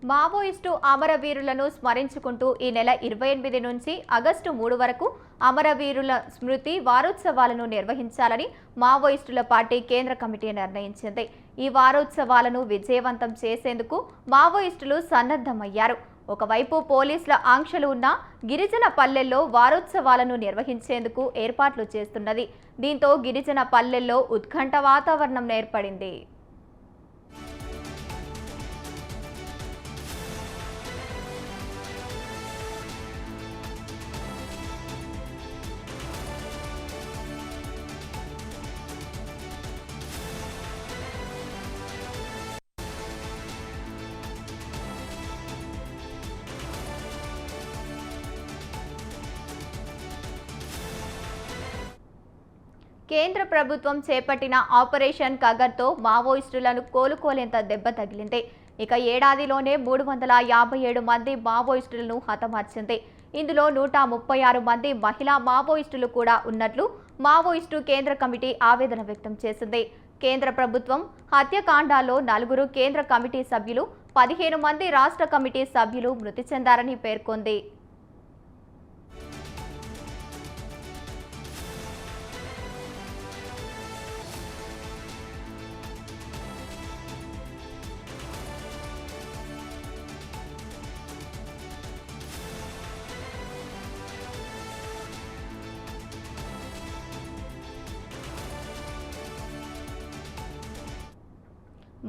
Maoist అమరవీరులను స్మరించుకుంటూ ఈ నెల 28 నుంచి ఆగస్టు 3 వరకు అమరవీరుల స్మృతి వారోత్సవాలను నిర్వహించాలని మావోయిస్టుల పార్టీ కేంద్ర కమిటీ నిర్ణయించింది. ఈ వారోత్సవాలను విజయవంతం చేసేందుకు మావోయిస్టులు సన్నద్ధమయ్యారు. ఒకవైపు పోలీసుల ఆంక్షలు ఉన్న గిరిజన పల్లెల్లో వారోత్సవాలను నిర్వహించేందుకు ఏర్పాట్లు చేస్తున్నది. దీంతో గిరిజన పల్లెల్లో ఉత్కంఠ వాతావరణం ఏర్పడింది. కేంద్ర ప్రభుత్వం చేపట్టిన ఆపరేషన్ కగర్తో మావోయిస్టులను కోలుకోలేంత దెబ్బ తగిలింది. ఇక ఏడాదిలోనే 357 మంది మావోయిస్టులను హతమార్చింది. ఇందులో 136 మంది మహిళా మావోయిస్టులు కూడా ఉన్నట్లు మావోయిస్టు కేంద్ర కమిటీ ఆవేదన వ్యక్తం చేసింది. కేంద్ర ప్రభుత్వం హత్యకాండాల్లో 4 కేంద్ర కమిటీ సభ్యులు, 15 మంది రాష్ట్ర కమిటీ సభ్యులు మృతి చెందారని పేర్కొంది.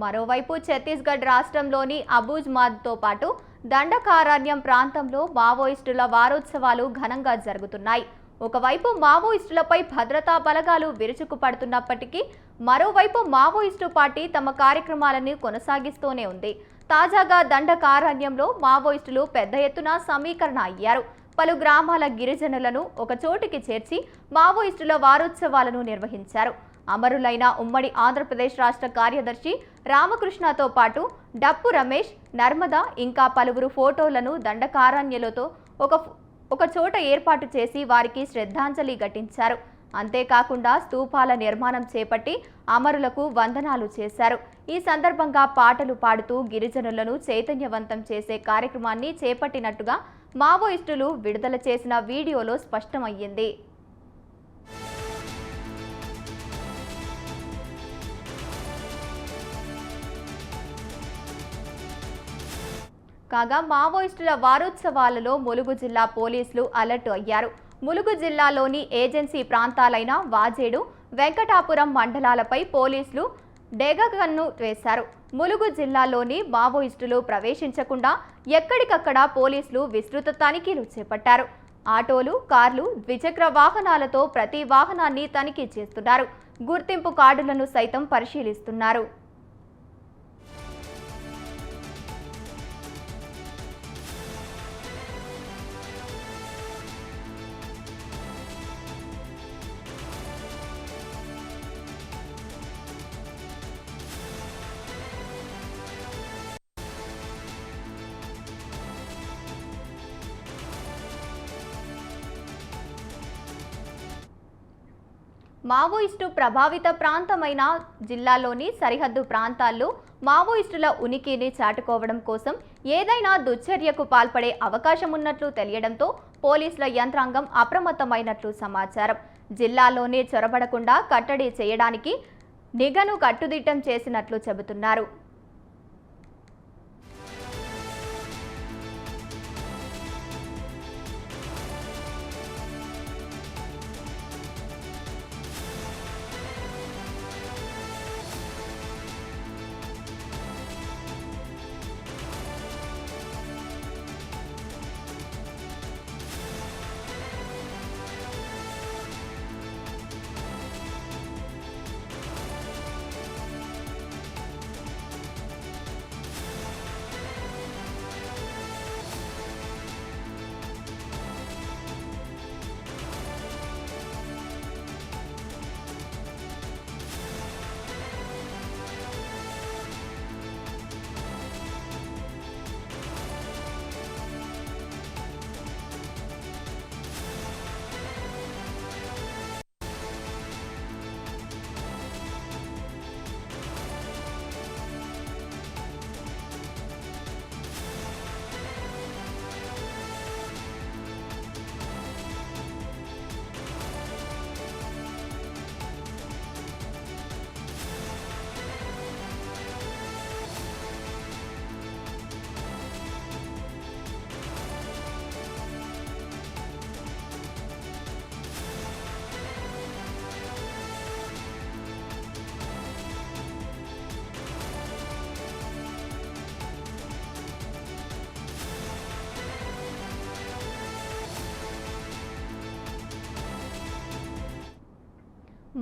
మరోవైపు ఛత్తీస్గఢ్ రాష్ట్రంలోని అబూజ్మాద్తో పాటు దండకారణ్యం ప్రాంతంలో మావోయిస్టుల వారోత్సవాలు ఘనంగా జరుగుతున్నాయి. ఒకవైపు మావోయిస్టులపై భద్రతా బలగాలు విరుచుకుపడుతున్నప్పటికీ మరోవైపు మావోయిస్టు పార్టీ తమ కార్యక్రమాలను కొనసాగిస్తూనే ఉంది. తాజాగా దండకారణ్యంలో మావోయిస్టులు పెద్ద ఎత్తున సమీకరణ అయ్యారు. పలు గ్రామాల గిరిజనులను ఒక చోటికి చేర్చి మావోయిస్టుల వారోత్సవాలను నిర్వహించారు. అమరులైన ఉమ్మడి ఆంధ్రప్రదేశ్ రాష్ట్ర కార్యదర్శి రామకృష్ణతో పాటు డప్పు రమేష్, నర్మదా ఇంకా పలువురు ఫోటోలను దండకారణ్యలతో ఒక చోట ఏర్పాటు చేసి వారికి శ్రద్ధాంజలి ఘటించారు. అంతేకాకుండా స్తూపాల నిర్మాణం చేపట్టి అమరులకు వందనాలు చేశారు. ఈ సందర్భంగా పాటలు పాడుతూ గిరిజనులను చైతన్యవంతం చేసే కార్యక్రమాన్ని చేపట్టినట్టుగా మావోయిస్టులు విడుదల చేసిన వీడియోలో స్పష్టమయ్యింది. కాగా మావోయిస్టుల వారోత్సవాలలో ములుగు జిల్లా పోలీసులు అలర్ట్ అయ్యారు. ములుగు జిల్లాలోని ఏజెన్సీ ప్రాంతాలైన వాజేడు, వెంకటాపురం మండలాలపై పోలీసులు డేగగన్ను వేశారు. ములుగు జిల్లాలోని మావోయిస్టులు ప్రవేశించకుండా ఎక్కడికక్కడ పోలీసులు విస్తృత తనిఖీలు చేపట్టారు. ఆటోలు, కార్లు, ద్విచక్ర వాహనాలతో ప్రతి వాహనాన్ని తనిఖీ చేస్తున్నారు. గుర్తింపు కార్డులను సైతం పరిశీలిస్తున్నారు. మావోయిస్టు ప్రభావిత ప్రాంతమైన జిల్లాలోని సరిహద్దు ప్రాంతాల్లో మావోయిస్టుల ఉనికిని చాటుకోవడం కోసం ఏదైనా దుశ్చర్యకు పాల్పడే అవకాశం ఉన్నట్లు తెలియడంతో పోలీసుల యంత్రాంగం అప్రమత్తమైనట్లు సమాచారం. జిల్లాలోనే చొరబడకుండా కట్టడి చేయడానికి నిఘను కట్టుదిట్టం చేసినట్లు చెబుతున్నారు.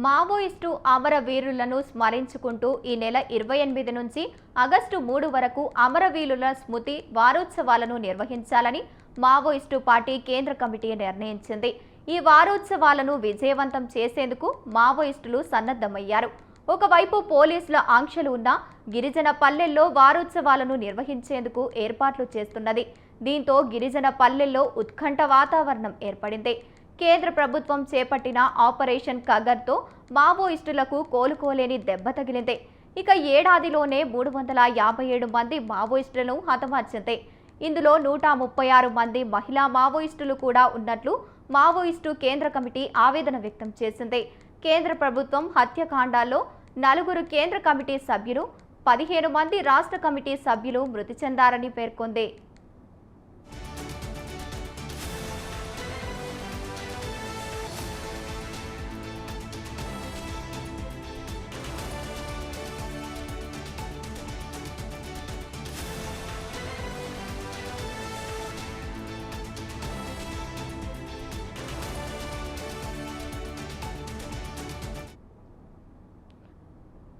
మావోయిస్టు అమరవీరులను స్మరించుకుంటూ ఈ నెల 28 నుంచి ఆగస్టు 3 వరకు అమరవీరుల స్మృతి వారోత్సవాలను నిర్వహించాలని మావోయిస్టు పార్టీ కేంద్ర కమిటీ నిర్ణయించింది. ఈ వారోత్సవాలను విజయవంతం చేసేందుకు మావోయిస్టులు సన్నద్ధమయ్యారు. ఒకవైపు పోలీసుల ఆంక్షలు ఉన్న గిరిజన పల్లెల్లో వారోత్సవాలను నిర్వహించేందుకు ఏర్పాట్లు చేస్తున్నది. దీంతో గిరిజన పల్లెల్లో ఉత్కంఠ వాతావరణం ఏర్పడింది. కేంద్ర ప్రభుత్వం చేపట్టిన ఆపరేషన్ కగర్తో మావోయిస్టులకు కోలుకోలేని దెబ్బ తగిలింది. ఇక ఏడాదిలోనే 357 మంది మావోయిస్టులను హతమార్చింది. ఇందులో 136 మంది మహిళా మావోయిస్టులు కూడా ఉన్నట్లు మావోయిస్టు కేంద్ర కమిటీ ఆవేదన వ్యక్తం చేసింది. కేంద్ర ప్రభుత్వం హత్యాకాండాల్లో 4 కేంద్ర కమిటీ సభ్యులు, 15 మంది రాష్ట్ర కమిటీ సభ్యులు మృతి చెందారని పేర్కొంది.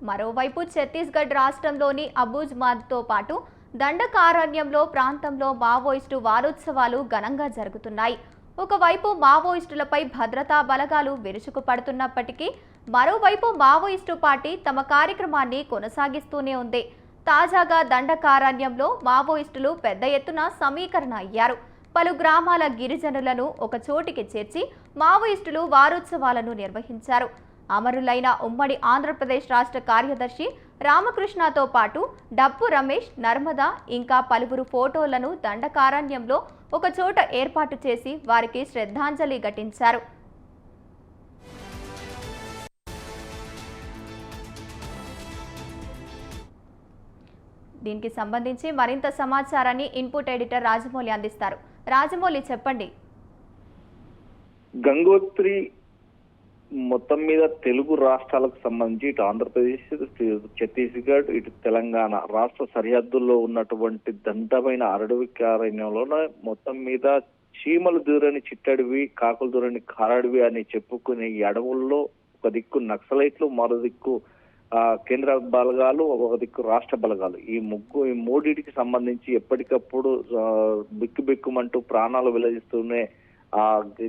మరోవైపు ఛత్తీస్గఢ్ రాష్ట్రంలోని అబూజ్మాద్తో పాటు దండకారణ్యంలో ప్రాంతంలో మావోయిస్టు వారోత్సవాలు ఘనంగా జరుగుతున్నాయి. ఒకవైపు మావోయిస్టులపై భద్రతా బలగాలు విరుచుకుపడుతున్నప్పటికీ మరోవైపు మావోయిస్టు పార్టీ తమ కార్యక్రమాన్ని కొనసాగిస్తూనే ఉంది. తాజాగా దండకారణ్యంలో మావోయిస్టులు పెద్ద ఎత్తున సమీకరణ అయ్యారు. పలు గ్రామాల గిరిజనులను ఒక చోటికి చేర్చి మావోయిస్టులు వారోత్సవాలను నిర్వహించారు. అమరులైన ఉమ్మడి ఆంధ్రప్రదేశ్ రాష్ట్ర కార్యదర్శి రామకృష్ణతో పాటు డప్పు రమేష్, నర్మదా ఇంకా పలువురు ఫోటోలను దండకారణ్యంలో ఒక చోట ఏర్పాటు చేసి వారికి శ్రద్ధాంజలి ఘటించారు. దీనికి సంబంధించి మరింత సమాచారాన్ని ఇన్పుట్ ఎడిటర్ రాజమౌళి అందిస్తారు. రాజమౌళి, చెప్పండి. గంగోత్రి మొత్తం మీద తెలుగు రాష్ట్రాలకు సంబంధించి ఇటు ఆంధ్రప్రదేశ్, ఛత్తీస్గఢ్, ఇటు తెలంగాణ రాష్ట్ర సరిహద్దుల్లో ఉన్నటువంటి దండమైన అరణ్యంలోనే మొత్తం మీద చీమలు దూరని చిట్టడివి, కాకులు దూరని కారడివి అని చెప్పుకునే ఈ అడవుల్లో ఒక దిక్కు నక్సలైట్లు, మరో దిక్కు కేంద్ర బలగాలు, ఒక దిక్కు రాష్ట్ర బలగాలు, ఈ మూడింటికి సంబంధించి ఎప్పటికప్పుడు బిక్కుబిక్కుమంటూ ప్రాణాలు వెల్లడిస్తూనే ఆ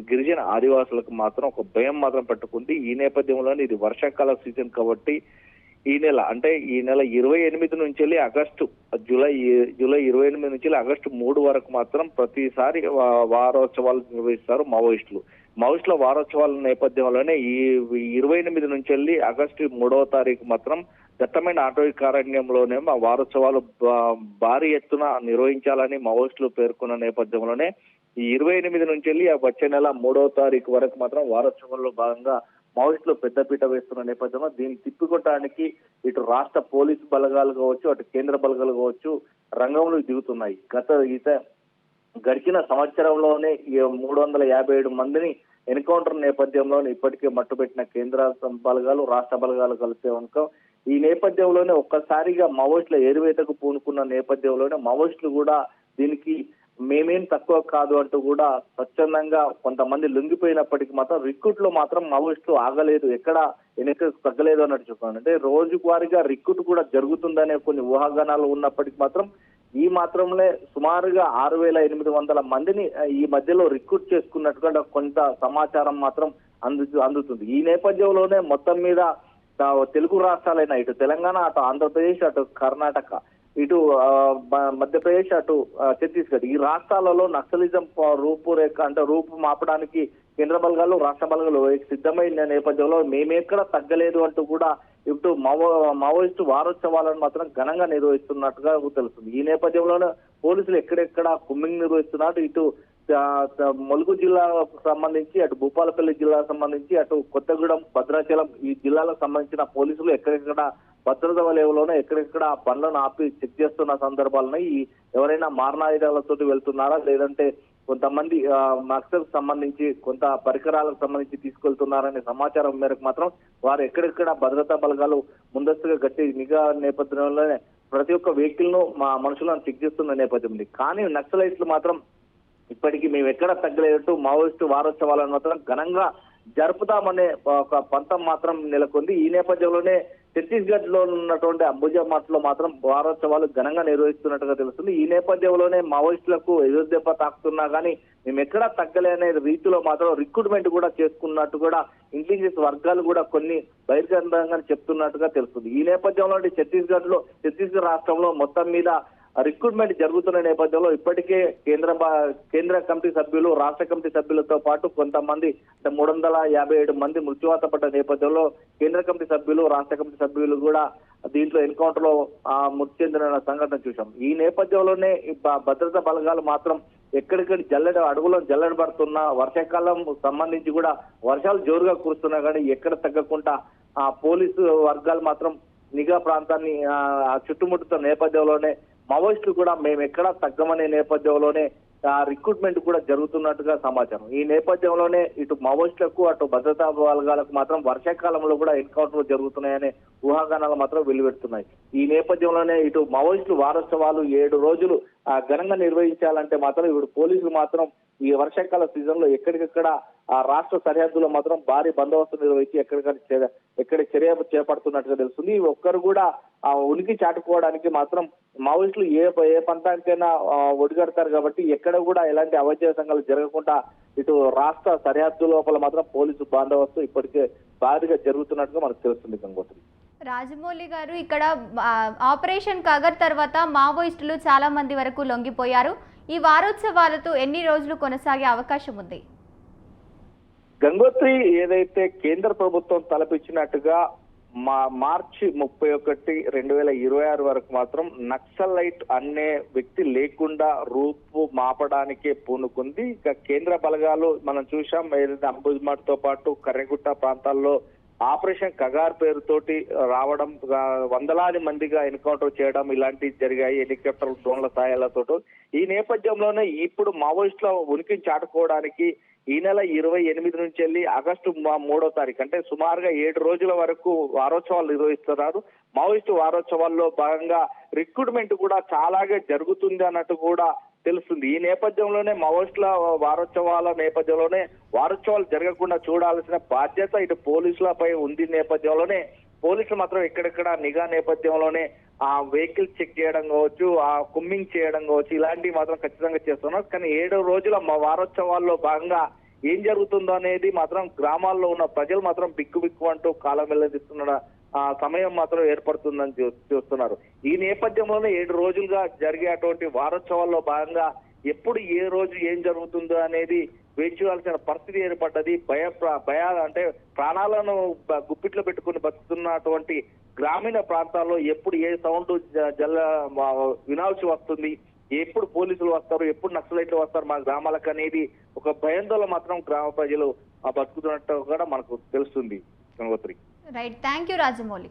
గిరిజన ఆదివాసులకు మాత్రం ఒక భయం మాత్రం పట్టుకుంది. ఈ నేపథ్యంలోనే ఇది వర్షాకాల సీజన్ కాబట్టి ఈ నెల 28 నుంచి జూలై 28 నుంచి ఆగస్టు 3 వరకు మాత్రం ప్రతిసారి వారోత్సవాలు నిర్వహిస్తారు మావోయిస్టుల వారోత్సవాల నేపథ్యంలోనే ఈ 28 నుంచి ఆగస్టు 3వ తారీఖు మాత్రం దట్టమైన అటవీకారణ్యంలోనే వారోత్సవాలు భారీ ఎత్తున నిర్వహించాలని మావోయిస్టులు పేర్కొన్న నేపథ్యంలోనే ఈ 28 నుంచి వచ్చే నెల 3వ తారీఖు వరకు మాత్రం వారోత్సవాల్లో భాగంగా మావోయిస్టులు పెద్దపీట వేస్తున్న నేపథ్యంలో దీన్ని తిప్పికొట్టడానికి ఇటు రాష్ట్ర పోలీసు బలగాలు కావచ్చు, అటు కేంద్ర బలగాలు కావచ్చు రంగంలో దిగుతున్నాయి. గడిచిన సంవత్సరంలోనే 357 మందిని ఎన్కౌంటర్ నేపథ్యంలోనే ఇప్పటికే మట్టుబెట్టిన కేంద్ర బలగాలు, రాష్ట్ర బలగాలు కలిసే కనుక ఈ నేపథ్యంలోనే ఒక్కసారిగా మావోయిస్టుల ఏరువేతకు పూనుకున్న నేపథ్యంలోనే మావోయిస్టులు కూడా దీనికి మేమేం తక్కువ కాదు అంటూ కూడా స్వచ్ఛందంగా కొంతమంది లొంగిపోయినప్పటికీ మాత్రం రిక్రూట్ లో మాత్రం మావోయిస్టులు ఆగలేదు, ఎక్కడ వెనక తగ్గలేదు అన్నట్టు చెప్పాను. అంటే రోజువారీగా రిక్రూట్ కూడా జరుగుతుందనే కొన్ని ఊహాగానాలు ఉన్నప్పటికీ మాత్రం ఈ మాత్రంలో సుమారుగా 6,800 మందిని ఈ మధ్యలో రిక్రూట్ చేసుకున్నట్టుగా కొంత సమాచారం మాత్రం అందుతుంది. ఈ నేపథ్యంలోనే మొత్తం మీద తెలుగు రాష్ట్రాలైన ఇటు తెలంగాణ, అటు ఆంధ్రప్రదేశ్, అటు కర్ణాటక, ఇటు మధ్యప్రదేశ్, అటు ఛత్తీస్గఢ్ ఈ రాష్ట్రాలలో నక్సలిజం రూపు మాపడానికి కేంద్ర బలగాలు, రాష్ట్ర బలగాలు సిద్ధమైన నేపథ్యంలో మేమెక్కడ తగ్గలేదు అంటూ కూడా ఇటు మావోయిస్టు వారోత్సవాలను మాత్రం ఘనంగా నిర్వహిస్తున్నట్టుగా తెలుస్తుంది. ఈ నేపథ్యంలోనే పోలీసులు ఎక్కడెక్కడ కుమ్మింగ్ నిర్వహిస్తున్నారు. ఇటు ములుగు జిల్లాకు సంబంధించి, అటు భూపాలపల్లి జిల్లాకు సంబంధించి, అటు కొత్తగూడెం, భద్రాచలం ఈ జిల్లాలకు సంబంధించిన పోలీసులు ఎక్కడెక్కడ భద్రత వలయంలోనే ఎక్కడెక్కడ పనులను ఆపి చెక్ చేస్తున్న సందర్భాలను ఎవరైనా మారణాయుధాలతో వెళ్తున్నారా, లేదంటే కొంతమంది నక్సల్ సంబంధించి కొంత పరికరాలకు సంబంధించి తీసుకెళ్తున్నారనే సమాచారం మేరకు మాత్రం వారు ఎక్కడెక్కడ భద్రతా బలగాలు ముందస్తుగా గట్టి నిఘా నేపథ్యంలోనే ప్రతి ఒక్క వెహికల్ ను మా మనుషులను చెక్ చేస్తున్న నేపథ్యం ఉంది. కానీ నక్సలైట్లు మాత్రం ఇప్పటికీ మేము ఎక్కడ తగ్గలేదంటూ మావోయిస్టు వారోత్సవాలను మాత్రం ఘనంగా జరుపుదామనే ఒక పంతం మాత్రం నెలకొంది. ఈ నేపథ్యంలోనే ఛత్తీస్గఢ్ లో ఉన్నటువంటి అంబుజామాట్ లో మాత్రం వారోత్సవాలు ఘనంగా నిర్వహిస్తున్నట్టుగా తెలుస్తుంది. ఈ నేపథ్యంలోనే మావోయిస్టులకు ఎదురుదెబ్బ తాకుతున్నా గానీ మేము ఎక్కడా తగ్గలే అనే రీతిలో మాత్రం రిక్రూట్మెంట్ కూడా చేసుకున్నట్టు కూడా ఇంటెలిజెన్స్ వర్గాలు కూడా కొన్ని బహిర్గతంగా చెప్తున్నట్టుగా తెలుస్తుంది. ఈ నేపథ్యంలో ఛత్తీస్గఢ్ రాష్ట్రంలో మొత్తం మీద రిక్రూట్మెంట్ జరుగుతున్న నేపథ్యంలో ఇప్పటికే కేంద్ర కమిటీ సభ్యులు, రాష్ట్ర కమిటీ సభ్యులతో పాటు కొంతమంది అంటే 357 మంది మృత్యువాత పడ్డ నేపథ్యంలో కేంద్ర కమిటీ సభ్యులు, రాష్ట్ర కమిటీ సభ్యులు కూడా దీంట్లో ఎన్కౌంటర్ లో మృతి చెందిన సంఘటన చూసాం. ఈ నేపథ్యంలోనే భద్రతా బలగాలు మాత్రం ఎక్కడికక్కడ అడుగులో జల్లెడబడుతున్న వర్షాకాలం సంబంధించి కూడా వర్షాలు జోరుగా కురుస్తున్నా కానీ ఎక్కడ తగ్గకుండా పోలీసు వర్గాలు మాత్రం నిఘా ప్రాంతాన్ని చుట్టుముట్టుతున్న నేపథ్యంలోనే మావోయిస్టులు కూడా మేము ఎక్కడా తగ్గమనే నేపథ్యంలోనే రిక్రూట్మెంట్ కూడా జరుగుతున్నట్టుగా సమాచారం. ఈ నేపథ్యంలోనే ఇటు మావోయిస్టులకు అటు భద్రతా బలగాలకు మాత్రం వర్షాకాలంలో కూడా ఎన్కౌంటర్లు జరుగుతున్నాయనే ఊహాగానాలు మాత్రం వెలువెడుతున్నాయి. ఈ నేపథ్యంలోనే ఇటు మావోయిస్టులు వారోత్సవాలు 7 రోజులు ఘనంగా నిర్వహించాలంటే మాత్రం ఇప్పుడు పోలీసులు మాత్రం ఈ వర్షాకాల సీజన్ లో ఎక్కడికక్కడ రాష్ట్ర సరిహద్దులో మాత్రం భారీ బందోబస్తు నిర్వహించి ఎక్కడ చర్య చేపడుతున్నట్టుగా తెలుస్తుంది. ఒక్కరు కూడా ఉనికి చాటుకోవడానికి మాత్రం మావోయిస్టులు ఏ పంతానికైనా ఒడిగడతారు కాబట్టి ఎక్కడ కూడా ఎలాంటి అవాంఛనీయ సంఘటనలు జరగకుండా ఇటు రాష్ట్ర సరిహద్దు లోపల మాత్రం పోలీసు బందోబస్తు ఇప్పటికే భారీగా జరుగుతున్నట్టుగా మనకు తెలుస్తుంది. గంగోత్రి రాజమౌళి గారు, ఇక్కడ ఆపరేషన్ కగర్ తర్వాత మావోయిస్టులు చాలా మంది వరకు లొంగిపోయారు. ఈ వారోత్సవాలతో ఎన్ని రోజులు కొనసాగే అవకాశం ఉంది? గంగోత్రి, ఏదైతే కేంద్ర ప్రభుత్వం తలపించినట్టుగా మార్చి 31, 2026 వరకు మాత్రం నక్సలైట్ అనే వ్యక్తి లేకుండా రూపు మాపడానికే పూనుకుంది. ఇక కేంద్ర బలగాలు మనం చూసాం, ఏదైతే అంబుజ్మాట్ తో పాటు కర్రెగుట్ట ప్రాంతాల్లో ఆపరేషన్ కగార్ పేరుతోటి రావడం, వందలాది మందిగా ఎన్కౌంటర్ చేయడం ఇలాంటివి జరిగాయి, హెలికాప్టర్ డ్రోన్ల సాయాలతో. ఈ నేపథ్యంలోనే ఇప్పుడు మావోయిస్టుల ఉనికిని చాటుకోవడానికి ఈ నెల 28 నుంచి వెళ్ళి ఆగస్టు 3వ తారీఖు అంటే సుమారుగా 7 రోజుల వరకు వారోత్సవాలు నిర్వహిస్తున్నారు. మావోయిస్టు వారోత్సవాల్లో భాగంగా రిక్రూట్మెంట్ కూడా చాలాగా జరుగుతుంది అన్నట్టు కూడా తెలుస్తుంది. ఈ నేపథ్యంలోనే మావోయిస్టుల వారోత్సవాల నేపథ్యంలోనే వారోత్సవాలు జరగకుండా చూడాల్సిన బాధ్యత ఇటు పోలీసులపై ఉంది. నేపథ్యంలోనే పోలీసులు మాత్రం ఎక్కడెక్కడ నిఘా నేపథ్యంలోనే వెహికల్స్ చెక్ చేయడం కావచ్చు, కుమ్మింగ్ చేయడం కావచ్చు, ఇలాంటివి మాత్రం ఖచ్చితంగా చేస్తున్నారు. కానీ 7 రోజుల వారోత్సవాల్లో భాగంగా ఏం జరుగుతుందో అనేది మాత్రం గ్రామాల్లో ఉన్న ప్రజలు మాత్రం బిక్కు అంటూ కాలం వెల్లదిస్తున్న సమయం మాత్రం ఏర్పడుతుందని చూస్తున్నారు. ఈ నేపథ్యంలోనే 7 రోజులుగా జరిగేటువంటి వారోత్సవాల్లో భాగంగా ఎప్పుడు ఏ రోజు ఏం జరుగుతుందో అనేది వేచి చూడాల్సిన పరిస్థితి ఏర్పడ్డది. భయ అంటే ప్రాణాలను గుప్పిట్లో పెట్టుకుని బతుకుతున్నటువంటి గ్రామీణ ప్రాంతాల్లో ఎప్పుడు ఏ సౌండ్ వినాల్సి వస్తుంది, ఎప్పుడు పోలీసులు వస్తారు, ఎప్పుడు నక్సలైట్లు వస్తారు మా గ్రామాలకు అనేది ఒక భయంతో మాత్రం గ్రామ ప్రజలు బతుకుతున్నట్టు కూడా మనకు తెలుస్తుంది. Gangotri. Right, thank you Rajamouli.